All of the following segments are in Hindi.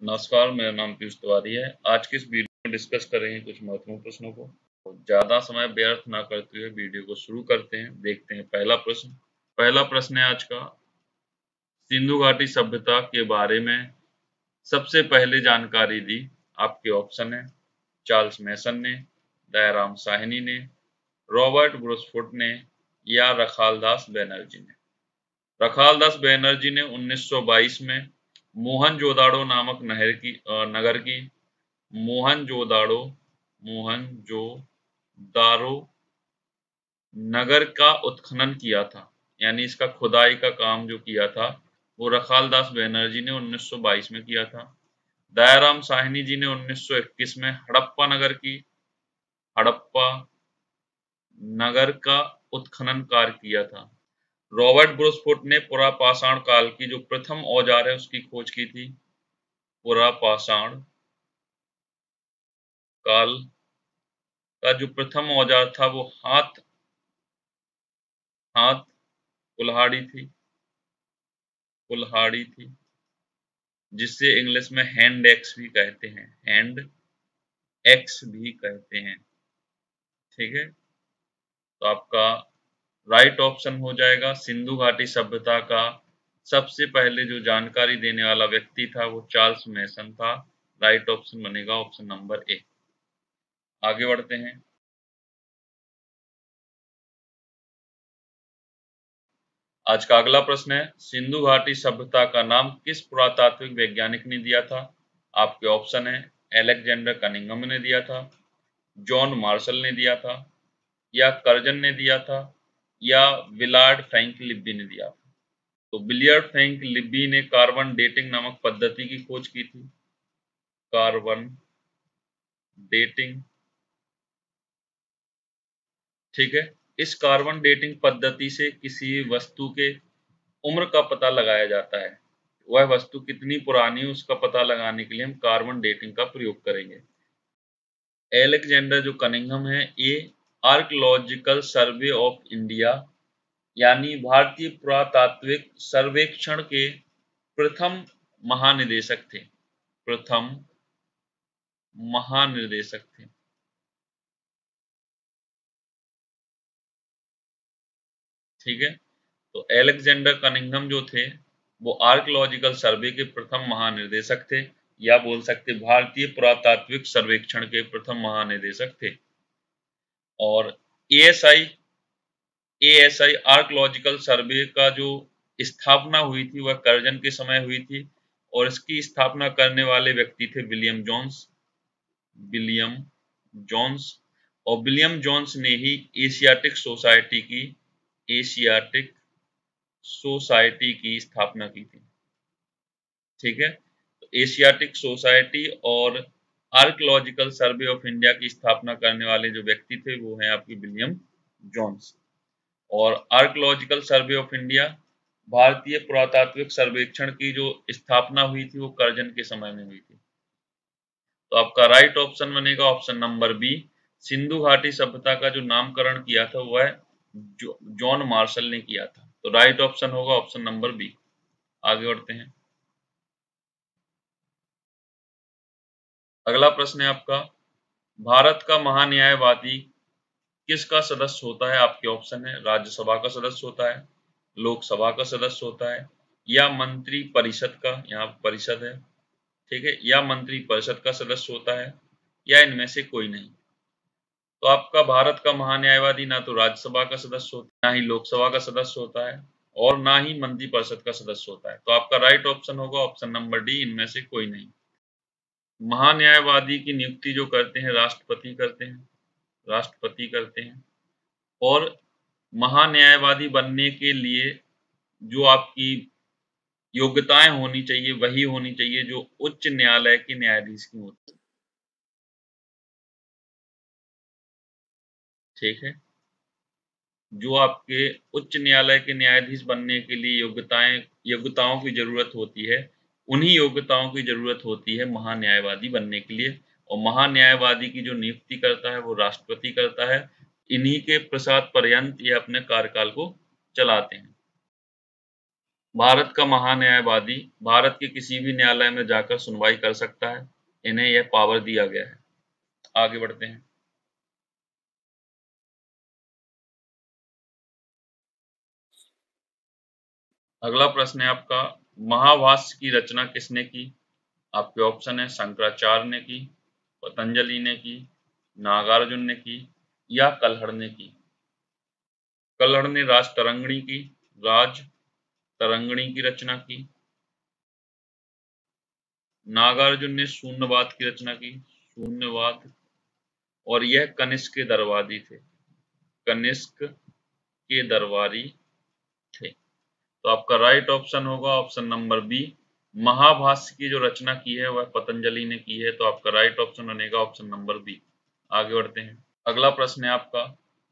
नमस्कार, मेरा नाम पीयूष तिवारी है। आज की इस वीडियो में डिस्कस करेंगे कुछ महत्वपूर्ण प्रश्नों को। तो ज़्यादा समय व्यर्थ ना करते हुए वीडियो को शुरू करते हैं। देखते हैं पहला प्रश्न। पहला प्रश्न है आज का, सिंधु घाटी सभ्यता के बारे में सबसे पहले जानकारी दी। आपके ऑप्शन है चार्ल्स मैसन ने, दयाराम साहनी ने, रॉबर्ट ब्रुसफुट ने या रखालदास बैनर्जी ने। रखालदास बैनर्जी ने 1922 में मोहनजोदाड़ो नामक नगर की मोहनजोदाड़ो मोहनजोदारो नगर का उत्खनन किया था, यानी इसका खुदाई का काम जो किया था वो रखालदास बैनर्जी ने 1922 में किया था। दयाराम साहनी जी ने 1921 में हड़प्पा नगर का उत्खनन कार्य किया था। रॉबर्ट ब्रुसफुट ने पुरापाषाण काल की जो प्रथम औजार है उसकी खोज की थी। पुरापाषाण काल का जो प्रथम औजार था वो हाथ हाथ कुल्हाड़ी थी, जिससे इंग्लिश में हैंड एक्स भी कहते हैं, हैंड एक्स भी कहते हैं। ठीक है, तो आपका राइट ऑप्शन हो जाएगा सिंधु घाटी सभ्यता का सबसे पहले जो जानकारी देने वाला व्यक्ति था वो चार्ल्स मैसन था। राइट ऑप्शन बनेगा ऑप्शन नंबर ए। आगे बढ़ते हैं। आज का अगला प्रश्न है, सिंधु घाटी सभ्यता का नाम किस पुरातात्विक वैज्ञानिक ने दिया था। आपके ऑप्शन है एलेक्जेंडर कनिंघम ने दिया था, जॉन मार्शल ने दिया था, या कर्जन ने दिया था, या विलार्ड फ्रैंक लिब्बी ने दिया था। तो विलियर्ड फ्रैंक लिब्बी ने कार्बन डेटिंग नामक पद्धति की खोज की थी। कार्बन डेटिंग, ठीक है। इस कार्बन डेटिंग पद्धति से किसी वस्तु के उम्र का पता लगाया जाता है। वह वस्तु कितनी पुरानी है उसका पता लगाने के लिए हम कार्बन डेटिंग का प्रयोग करेंगे। एलेक्जेंडर जो कनिंघम है ये आर्कियोलॉजिकल सर्वे ऑफ इंडिया यानी भारतीय पुरातात्विक सर्वेक्षण के प्रथम महानिदेशक थे। प्रथम महानिदेशक थे। ठीक है, तो एलेक्जेंडर कनिंघम जो थे वो आर्कियोलॉजिकल सर्वे के प्रथम महानिदेशक थे, या बोल सकते भारतीय पुरातात्विक सर्वेक्षण के प्रथम महानिदेशक थे। और एएसआई एएसआई आर्कियोलॉजिकल सर्वे का जो स्थापना हुई थी वह कर्जन के समय हुई थी, और इसकी स्थापना करने वाले व्यक्ति थे विलियम जोन्स। और विलियम जोन्स ने ही एशियाटिक सोसाइटी की स्थापना की थी। ठीक है, तो एशियाटिक सोसाइटी और आर्कियोलॉजिकल सर्वे ऑफ इंडिया की स्थापना करने वाले जो व्यक्ति थे वो हैं आपके विलियम जोन्स। और आर्कियोलॉजिकल सर्वे ऑफ इंडिया भारतीय पुरातात्विक सर्वेक्षण की जो स्थापना हुई थी वो कर्जन के समय में हुई थी। तो आपका राइट ऑप्शन बनेगा ऑप्शन नंबर बी। सिंधु घाटी सभ्यता का जो नामकरण किया था वह जॉन मार्शल ने किया था। तो राइट ऑप्शन होगा ऑप्शन नंबर बी। आगे बढ़ते हैं। अगला प्रश्न है आपका, भारत का महान्यायवादी किसका सदस्य होता है। आपके ऑप्शन है राज्यसभा का सदस्य होता है, लोकसभा का सदस्य होता है, या मंत्री परिषद का, यहाँ परिषद है, ठीक है, या मंत्री परिषद का सदस्य होता है, या इनमें से कोई नहीं। तो आपका भारत का महान्यायवादी ना तो राज्यसभा का सदस्य होता है, ना ही लोकसभा का सदस्य होता है, और ना ही मंत्री परिषद का सदस्य होता है। तो आपका राइट ऑप्शन होगा ऑप्शन नंबर डी, इनमें से कोई नहीं। महान्यायवादी की नियुक्ति जो करते हैं राष्ट्रपति करते हैं। और महान्यायवादी बनने के लिए जो आपकी योग्यताएं होनी चाहिए वही होनी चाहिए जो उच्च न्यायालय के न्यायाधीश की होती है। ठीक है, जो आपके उच्च न्यायालय के न्यायाधीश बनने के लिए योग्यताओं की जरूरत होती है, उन्हीं योग्यताओं की जरूरत होती है महान्यायवादी बनने के लिए। और महान्यायवादी की जो नियुक्ति करता है वो राष्ट्रपति करता है। इन्हीं के प्रसाद पर्यंत ये अपने कार्यकाल को चलाते हैं। भारत का महान्यायवादी भारत के किसी भी न्यायालय में जाकर सुनवाई कर सकता है। इन्हें यह पावर दिया गया है। आगे बढ़ते हैं। अगला प्रश्न है आपका, महाभाष्य की रचना किसने की? आपके ऑप्शन है शंकराचार्य ने की, पतंजलि ने की, नागार्जुन ने की या कल्हड़ ने की। कल्हड़ ने राज तरंगिणी की रचना की। नागार्जुन ने शून्यवाद की रचना की, शून्यवाद। और यह कनिष्क के दरबारी थे, कनिष्क के दरबारी थे। तो आपका राइट ऑप्शन होगा ऑप्शन नंबर बी। महाभाष्य की जो रचना की है वह पतंजलि ने की है। तो आपका राइट ऑप्शन बनेगा ऑप्शन नंबर बी। आगे बढ़ते हैं। अगला प्रश्न है आपका,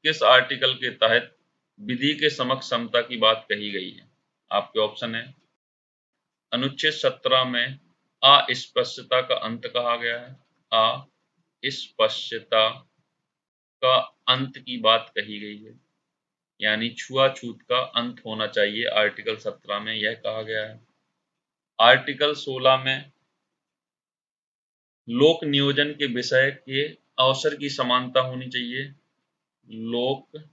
किस आर्टिकल के तहत विधि के समक्ष समता की बात कही गई है? आपके ऑप्शन है अनुच्छेद 17 में अस्पृश्यता का अंत कहा गया है, अस्पृश्यता का अंत की बात कही गई है, यानी छुआछूत का अंत होना चाहिए आर्टिकल 17 में, यह कहा गया है। आर्टिकल 16 में लोक नियोजन के विषय के अवसर की समानता होनी चाहिए, लोक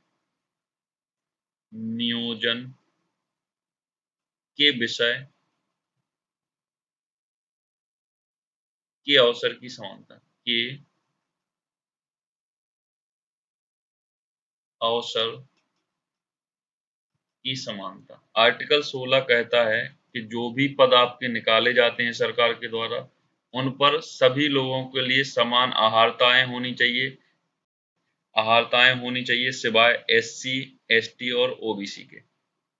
नियोजन के विषय के अवसर की समानता, के अवसर की समानता। आर्टिकल 16 कहता है कि जो भी पद आपके निकाले जाते हैं सरकार के द्वारा, उन पर सभी लोगों के लिए समान आहारताएं होनी चाहिए सिवाय एससी, एसटी और ओबीसी के।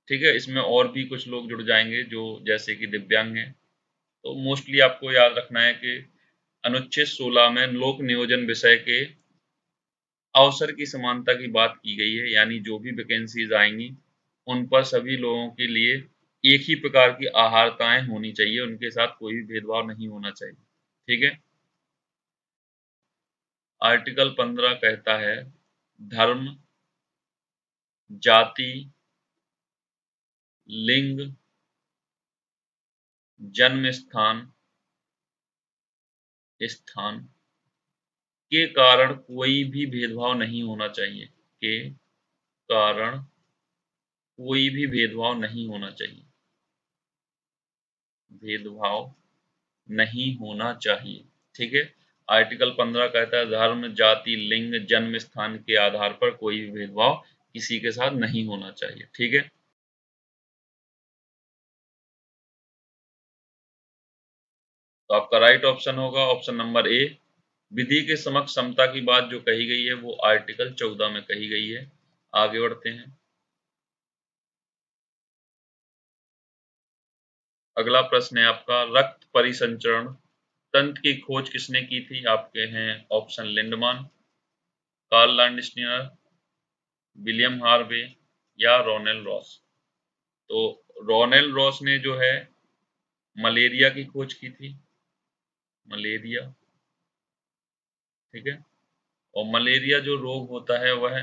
ठीक है, इसमें और भी कुछ लोग जुड़ जाएंगे जो जैसे कि दिव्यांग हैं। तो मोस्टली आपको याद रखना है कि अनुच्छेद 16 में लोक नियोजन विषय के अवसर की समानता की बात की गई है, यानी जो भी वैकेंसीज आएंगी उन पर सभी लोगों के लिए एक ही प्रकार की आहारताएं होनी चाहिए, उनके साथ कोई भी भेदभाव नहीं होना चाहिए। ठीक है। आर्टिकल 15 कहता है धर्म, जाति, लिंग, जन्म स्थान स्थान के कारण कोई भी भेदभाव नहीं होना चाहिए, के कारण कोई भी भेदभाव नहीं होना चाहिए, भेदभाव नहीं होना चाहिए। ठीक है। आर्टिकल 15 कहता है धर्म, जाति, लिंग, जन्म स्थान के आधार पर कोई भी भेदभाव किसी के साथ नहीं होना चाहिए। ठीक है। तो आपका राइट ऑप्शन होगा ऑप्शन नंबर ए। विधि के समक्ष समता की बात जो कही गई है वो आर्टिकल 14 में कही गई है। आगे बढ़ते हैं। अगला प्रश्न है आपका, रक्त परिसंचरण तंत्र की खोज किसने की थी? आपके हैं option Lindemann, Karl Landsteiner, William Harvey या रोनेल रॉस। तो रोनेल रॉस ने जो है मलेरिया की खोज की थी, मलेरिया। ठीक है। और मलेरिया जो रोग होता है वह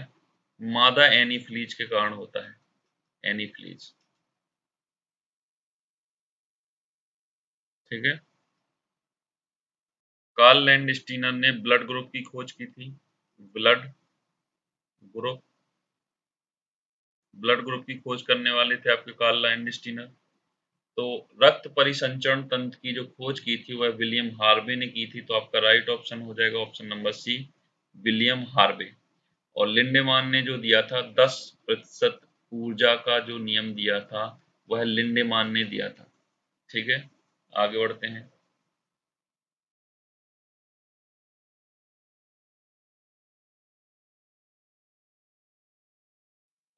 मादा एनीफ्लीज के कारण होता है, एनीफ्लीज। ठीक है। कार्ल लैंडस्टीनर ने ब्लड ग्रुप की खोज की थी, ब्लड ग्रुप, ब्लड ग्रुप की खोज करने वाले थे आपके कार्ल लैंडस्टीनर। तो रक्त परिसंचरण तंत्र की जो खोज की थी वह विलियम हार्वे ने की थी। तो आपका राइट ऑप्शन हो जाएगा option number C, William Harvey. और लिंडेमान ने जो दिया था 10% ऊर्जा का जो नियम दिया था वह लिंडेमान ने दिया था। ठीक है। आगे बढ़ते हैं।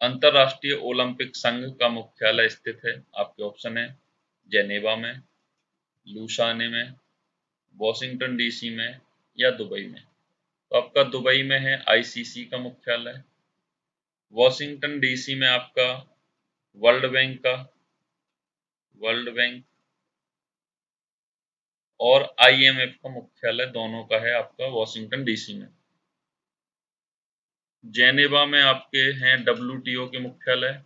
अंतरराष्ट्रीय ओलंपिक संघ का मुख्यालय स्थित है? आपके ऑप्शन है जेनेवा में, लुसाने में, वॉशिंगटन डीसी में या दुबई में। तो आपका दुबई में है आईसीसी का मुख्यालय, वॉशिंगटन डीसी में आपका वर्ल्ड बैंक का, वर्ल्ड बैंक और आईएमएफ का मुख्यालय दोनों का है आपका वॉशिंगटन डीसी में। जेनेवा में आपके हैं डब्ल्यूटीओ के मुख्यालय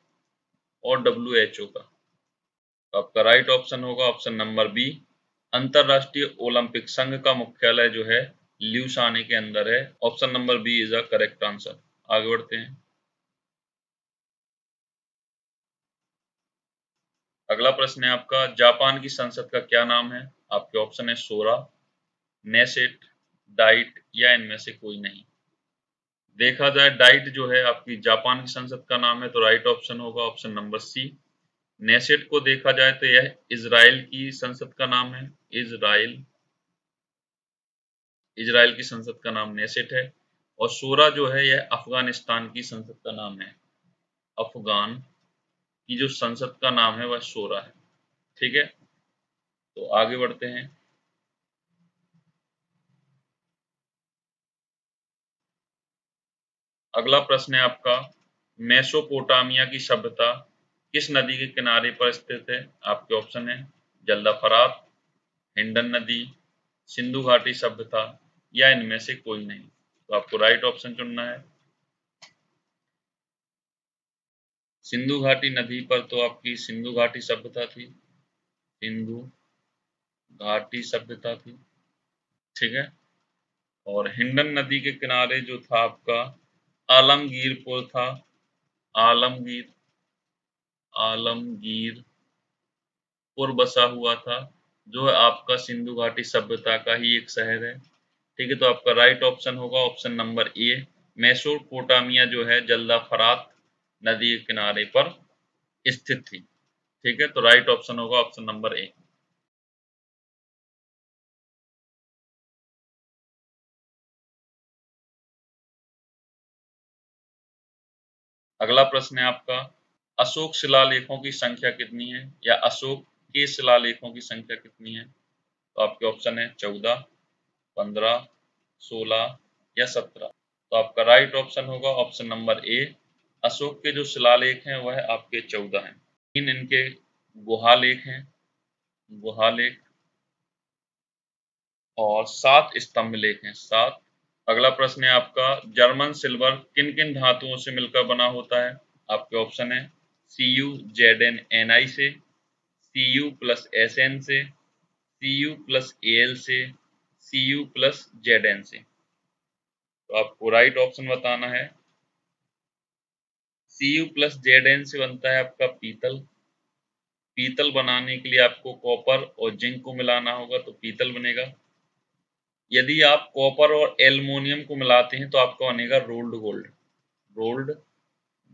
और डब्ल्यूएचओ का। तो आपका राइट ऑप्शन होगा ऑप्शन नंबर बी। अंतरराष्ट्रीय ओलंपिक संघ का मुख्यालय जो है ल्यूसाने के अंदर है। Option number B is a correct answer. आगे बढ़ते हैं। अगला प्रश्न है आपका, जापान की संसद का क्या नाम है? आपके ऑप्शन है सोरा, नेसेट, डाइट या इनमें से कोई नहीं। देखा जाए डाइट जो है आपकी जापान की संसद का नाम है, तो राइट ऑप्शन होगा ऑप्शन नंबर सी। नेसेट को देखा जाए तो यह इजराइल की संसद का नाम है। इजराइल की संसद का नाम नेसेट है। और शूरा जो है यह अफगानिस्तान की संसद का नाम है। अफगान की जो संसद का नाम है वह शूरा है। ठीक है, तो आगे बढ़ते हैं। अगला प्रश्न है आपका, मेसोपोटामिया की सभ्यता किस नदी के किनारे पर स्थित है? आपके ऑप्शन है जल्दा फरात, हिंडन नदी, सिंधु घाटी सभ्यता या इनमें से कोई नहीं। तो आपको राइट ऑप्शन चुनना है। सिंधु घाटी नदी पर तो आपकी सिंधु घाटी सभ्यता थी। सिंधु घाटी सभ्यता थी। ठीक है। और हिंडन नदी के किनारे जो था आपका आलमगीरपुर था। आलमगीर आलमगीरपुर बसा हुआ था, जो है आपका सिंधु घाटी सभ्यता का ही एक शहर है। ठीक है, तो आपका राइट ऑप्शन होगा ऑप्शन नंबर ए। मेसोपोटामिया जो है जल्दा फरात नदी के किनारे पर स्थित थी। ठीक है, तो राइट ऑप्शन होगा ऑप्शन नंबर ए। अगला प्रश्न है आपका, अशोक शिलालेखों की संख्या कितनी है, या अशोक के शिलालेखों की संख्या कितनी है? तो आपके ऑप्शन है 14, 15, 16 या 17। तो आपका राइट ऑप्शन होगा ऑप्शन नंबर ए। अशोक के जो शिलालेख हैं वह आपके 14 हैं। इनके गुहालेख हैं, गुहालेख, और 7 स्तंभ लेख हैं, 7। अगला प्रश्न है आपका, जर्मन सिल्वर किन किन धातुओं से मिलकर बना होता है? आपके ऑप्शन है Cu Zn Ni से, Cu+Sn से, Cu+Al से, Cu+Zn से। तो आपको राइट ऑप्शन बताना है। Cu+Zn से बनता है आपका पीतल। पीतल बनाने के लिए आपको कॉपर और जिंक को मिलाना होगा, तो पीतल बनेगा। यदि आप कॉपर और एल्युमिनियम को मिलाते हैं तो आपका बनेगा rolled gold. Rolled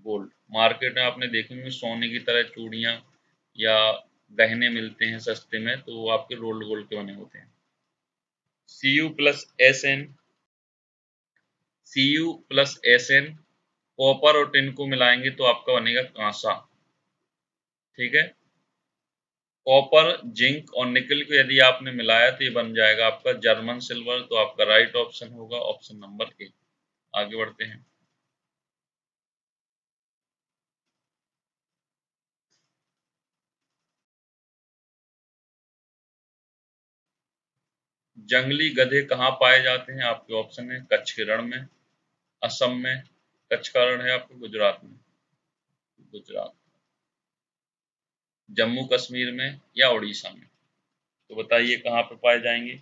gold. Market में आपने देखे होंगे सोने की तरह चूड़ियां या गहने मिलते हैं सस्ते में, तो वो आपके रोल्ड गोल्ड के बने होते हैं। Cu+Sn, Cu+Sn कॉपर और टिन को मिलाएंगे तो आपका बनेगा कांसा। ठीक है। कॉपर, जिंक और निकल को यदि आपने मिलाया तो ये बन जाएगा आपका जर्मन सिल्वर। तो आपका राइट ऑप्शन होगा ऑप्शन नंबर ए। आगे बढ़ते हैं। जंगली गधे कहाँ पाए जाते हैं? आपके ऑप्शन है कच्छ के रण में, असम में, कच्छ का रण है आपको गुजरात में, गुजरात, जम्मू कश्मीर में या उड़ीसा में। तो बताइए कहाँ पे पाए जाएंगे।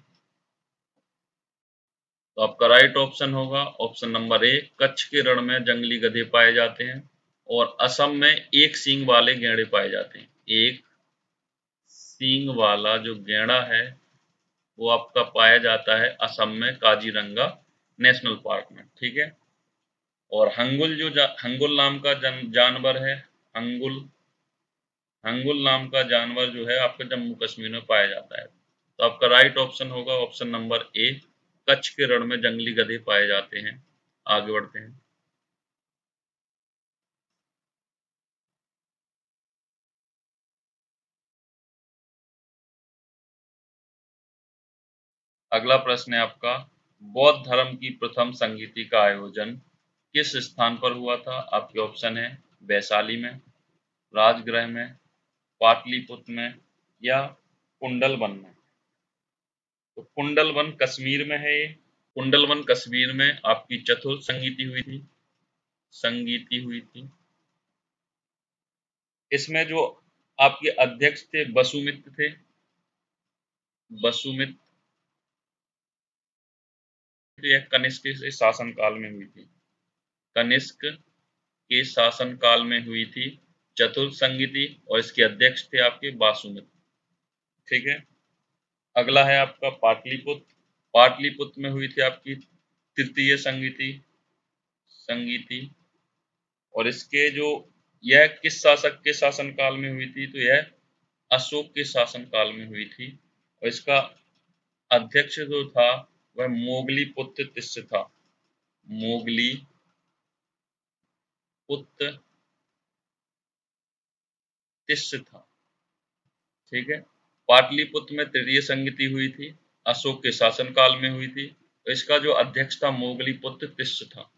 तो आपका राइट ऑप्शन होगा ऑप्शन नंबर ए। कच्छ के रण में जंगली गधे पाए जाते हैं, और असम में एक सींग वाले गैंडे पाए जाते हैं। एक सींग वाला जो गैंडा है वो आपका पाया जाता है असम में काजीरंगा नेशनल पार्क में। ठीक है। और हंगुल हंगुल नाम का जानवर है, हंगुल, हंगुल नाम का जानवर जो है आपका जम्मू कश्मीर में पाया जाता है। तो आपका राइट ऑप्शन होगा ऑप्शन नंबर ए। कच्छ के रण में जंगली गधे पाए जाते हैं। आगे बढ़ते हैं। अगला प्रश्न है आपका, बौद्ध धर्म की प्रथम संगीति का आयोजन किस स्थान पर हुआ था? आपके ऑप्शन है वैशाली में, राजगृह में, पाटलिपुत्र में या कुंडलवन में। तो कुंडलवन कश्मीर में है ये। कुंडलवन कश्मीर में आपकी चतुर्थ संगीति हुई थी, संगीति हुई थी। इसमें जो आपके अध्यक्ष थे वसुमित्र थे, वसुमित्र। यह कनिष्क के शासनकाल में हुई थी, कनिष्क के शासनकाल में हुई थी चतुर्थ संगीति, और इसके अध्यक्ष थे आपके वासुमित्र। ठीक है। अगला है आपका पाटलिपुत्र। पाटलिपुत्र में हुई थी आपकी तृतीय संगीति, और इसके जो, यह किस शासक के शासनकाल में हुई थी, तो यह अशोक के शासनकाल में हुई थी, और इसका अध्यक्ष जो था वह मोगली पुत्र तिस्य था, मोगली पुत्र तिस्य था। ठीक है। पाटलिपुत्र में तृतीय संगीति हुई थी, अशोक के शासनकाल में हुई थी, तो इसका जो अध्यक्ष था मोगली पुत्र तिस्य था।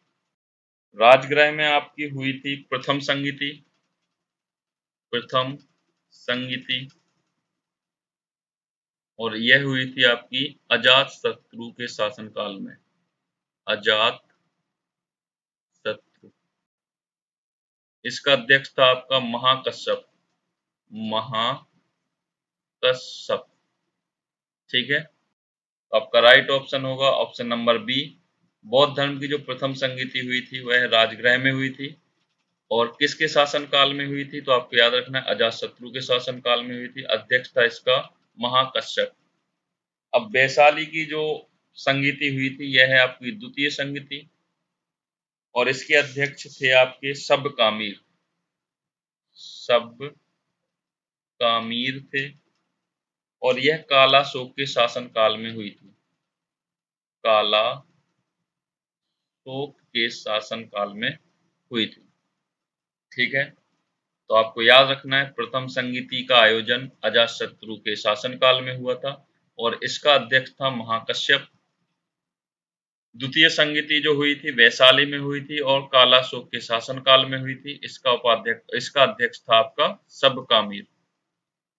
राजगृह में आपकी हुई थी प्रथम संगीति, प्रथम संगीति, और यह हुई थी आपकी अजात शत्रु के शासनकाल में, अजात शत्रु। इसका अध्यक्ष था आपका महाकश्यप, महाकश्यप। ठीक है। तो आपका राइट ऑप्शन होगा ऑप्शन नंबर बी। बौद्ध धर्म की जो प्रथम संगीति हुई थी वह राजगृह में हुई थी, और किसके शासनकाल में हुई थी, तो आपको याद रखना है अजातशत्रु के शासनकाल में हुई थी। अध्यक्ष था इसका महाकश्यप। अब वैशाली की जो संगीति हुई थी यह है आपकी द्वितीय संगीति, और इसके अध्यक्ष थे आपके सबकामीर, सबकामीर थे, और यह कालाशोक के शासनकाल में हुई थी, कालाशोक के शासनकाल में हुई थी। ठीक है। तो आपको याद रखना है प्रथम संगीति का आयोजन अजातशत्रु के शासनकाल में हुआ था, और इसका अध्यक्ष था महाकश्यप। द्वितीय संगीति जो हुई थी वैशाली में हुई थी और कालाशोक के शासनकाल में हुई थी, इसका अध्यक्ष था आपका सबकामीर।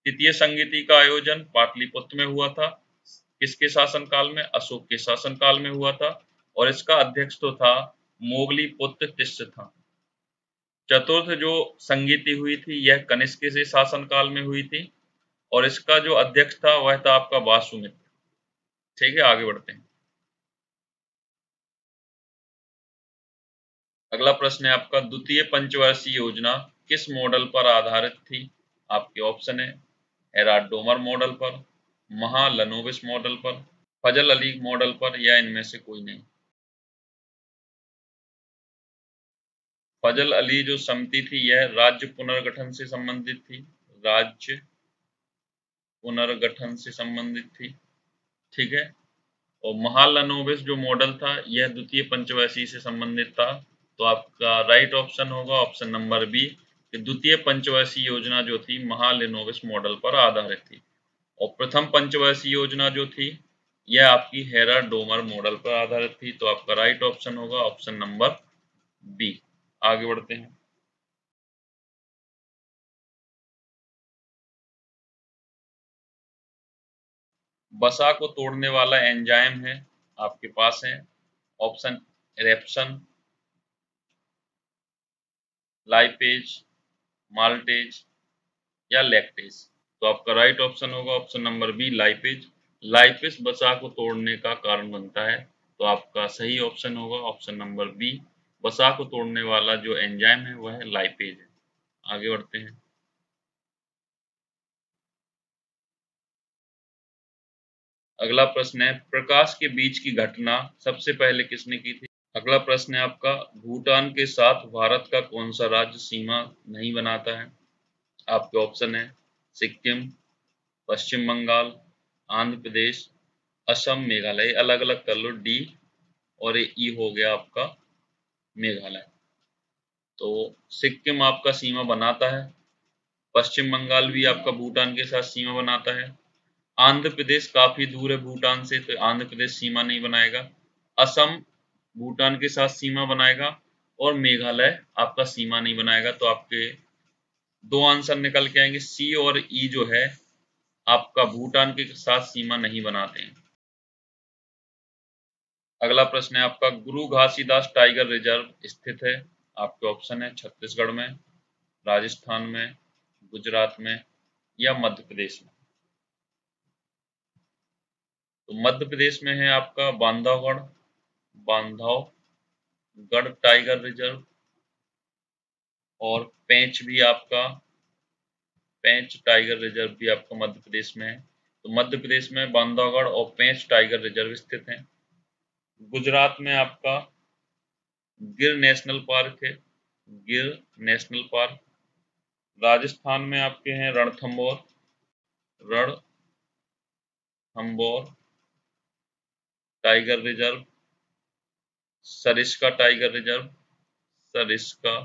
तृतीय संगीति का आयोजन पाटलिपुत्र में हुआ था, किसके शासनकाल में, अशोक के शासनकाल में हुआ था, और इसका अध्यक्ष तो था मोगली पुत्र तिस्य था। चतुर्थ जो संगीति हुई थी यह कनिष्क के शासनकाल में हुई थी, और इसका जो अध्यक्ष था वह था आपका वासुमित्र। ठीक है, आगे बढ़ते हैं। अगला प्रश्न है आपका, द्वितीय पंचवर्षीय योजना किस मॉडल पर आधारित थी? आपके ऑप्शन है हेराल्ड डोमर मॉडल पर, महालनोबिस मॉडल पर, फजल अली मॉडल पर, या इनमें से कोई नहीं। फजल अली जो समिति थी यह राज्य पुनर्गठन से संबंधित थी, राज्य पुनर्गठन से संबंधित थी। ठीक है। और महालनोबिस जो मॉडल था यह द्वितीय पंचवर्षीय से संबंधित था। तो आपका राइट ऑप्शन होगा ऑप्शन नंबर बी, कि द्वितीय पंचवर्षीय योजना जो थी महालनोबिस मॉडल पर आधारित थी, और प्रथम पंचवर्षीय योजना जो थी यह आपकी हेराल्ड डोमर मॉडल पर आधारित थी। तो आपका राइट ऑप्शन होगा ऑप्शन नंबर बी। आगे बढ़ते हैं। वसा को तोड़ने वाला एंजाइम है, आपके पास है ऑप्शन रेप्सन, लाइपेज, माल्टेज, या लैक्टेज। तो आपका राइट ऑप्शन होगा option number B, lipase. Lipase वसा को तोड़ने का कारण बनता है, तो आपका सही ऑप्शन होगा ऑप्शन नंबर बी। वसा को तोड़ने वाला जो एंजाइम है वह लाइपेज है। आगे बढ़ते हैं। अगला प्रश्न है, प्रकाश के बीच की घटना सबसे पहले किसने की थी? अगला प्रश्न है आपका, भूटान के साथ भारत का कौन सा राज्य सीमा नहीं बनाता है? आपके ऑप्शन है सिक्किम, पश्चिम बंगाल, आंध्र प्रदेश, असम, मेघालय। अलग अलग कर लो, डी और ई हो गया आपका मेघालय। तो सिक्किम आपका सीमा बनाता है, पश्चिम बंगाल भी आपका भूटान के साथ सीमा बनाता है, आंध्र प्रदेश काफी दूर है भूटान से तो आंध्र प्रदेश सीमा नहीं बनाएगा, असम भूटान के साथ सीमा बनाएगा, और मेघालय आपका सीमा नहीं बनाएगा। तो आपके दो आंसर निकल के आएंगे, सी और ई जो है आपका भूटान के साथ सीमा नहीं बनाते हैं। अगला प्रश्न है आपका, गुरु घासीदास टाइगर रिजर्व स्थित है? आपके ऑप्शन है छत्तीसगढ़ में, राजस्थान में, गुजरात में, या मध्य प्रदेश में? तो मध्य प्रदेश में है आपका बांधवगढ़ टाइगर रिजर्व, और पेंच टाइगर रिजर्व भी आपका मध्य प्रदेश में है। तो मध्य प्रदेश में बांधवगढ़ और पेंच टाइगर रिजर्व स्थित हैं। गुजरात में आपका गिर नेशनल पार्क है, गिर नेशनल पार्क। राजस्थान में आपके हैं Ranthambore tiger reserve, Sariska tiger reserve, Sariska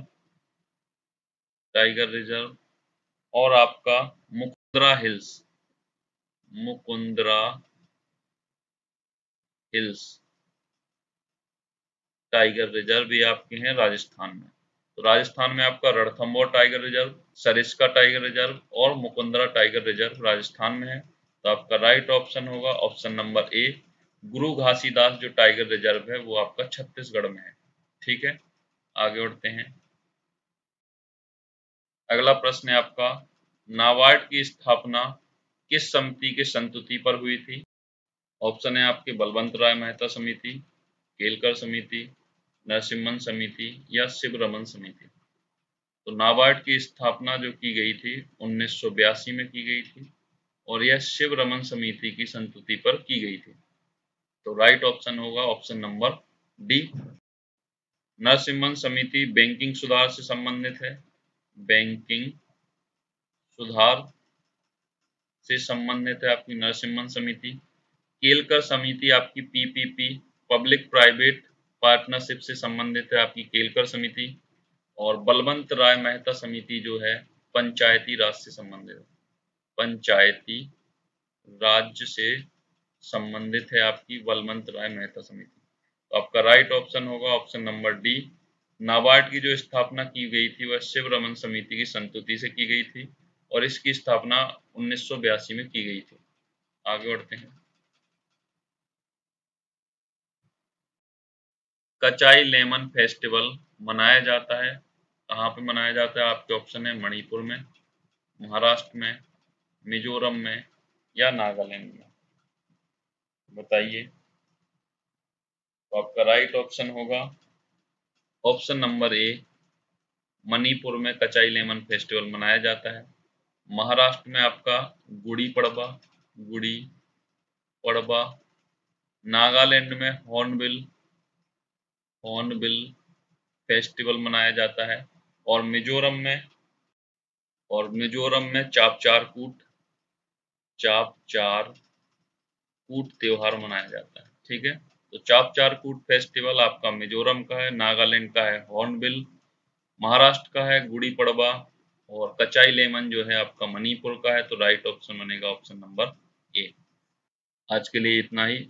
tiger reserve, और आपका मुकुंदरा हिल्स टाइगर रिजर्व भी आपके हैं राजस्थान में। तो राजस्थान में आपका Ranthambore tiger reserve, Sariska tiger reserve और मुकुंदरा टाइगर रिजर्व राजस्थान में है। तो आपका राइट ऑप्शन होगा ऑप्शन नंबर ए। गुरु घासीदास जो टाइगर रिजर्व है वो आपका छत्तीसगढ़ में है। ठीक है, आगे बढ़ते हैं। अगला प्रश्न है आपका, नाबार्ड की स्थापना किस समिति के संस्तुति पर हुई थी? ऑप्शन है आपके बलवंत राय मेहता समिति, केलकर समिति, नरसिम्हन समिति या शिवरमन समिति। तो नाबार्ड की स्थापना जो की गई थी 1982 में की गई थी, और यह शिवरमन समिति की संस्तुति पर की गई थी। तो राइट ऑप्शन होगा ऑप्शन नंबर डी। नरसिम्हन समिति बैंकिंग सुधार से संबंधित है, बैंकिंग सुधार से संबंधित है आपकी नरसिम्हन समिति। केलकर समिति आपकी पीपीपी पब्लिक प्राइवेट पार्टनरशिप से संबंधित है आपकी केलकर समिति। और बलवंत राय मेहता समिति जो है पंचायती राज से संबंधित है, पंचायती राज्य से संबंधित है आपकी बलवंत राय मेहता समिति। तो आपका राइट ऑप्शन होगा ऑप्शन नंबर डी। नाबार्ड की जो स्थापना की गई थी वह शिवरमन समिति की संस्तुति से की गई थी, और इसकी स्थापना 1982 में की गई थी। आगे बढ़ते हैं। कचाई लेमन फेस्टिवल मनाया जाता है, कहाँ पे मनाया जाता है? आपके ऑप्शन है मणिपुर में, महाराष्ट्र में, मिजोरम में या नागालैंड में, बताइए। तो आपका राइट ऑप्शन होगा ऑप्शन नंबर ए, मणिपुर में कचाई लेमन फेस्टिवल मनाया जाता है। महाराष्ट्र में आपका गुड़ी पड़बा, नागालैंड में हॉर्नबिल फेस्टिवल मनाया जाता है, और मिजोरम में चाप चार कूट त्योहार मनाया जाता है। ठीक है, तो चाप चार कूट फेस्टिवल आपका मिजोरम का है, नागालैंड का है हॉर्नबिल, महाराष्ट्र का है गुड़ी पड़बा, और कचाई लेमन जो है आपका मणिपुर का है। तो राइट ऑप्शन बनेगा ऑप्शन नंबर ए। आज के लिए इतना ही।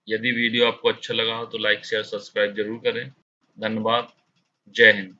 यदि वीडियो आपको अच्छा लगा हो तो लाइक शेयर सब्सक्राइब जरूर करें। धन्यवाद। जय हिंद।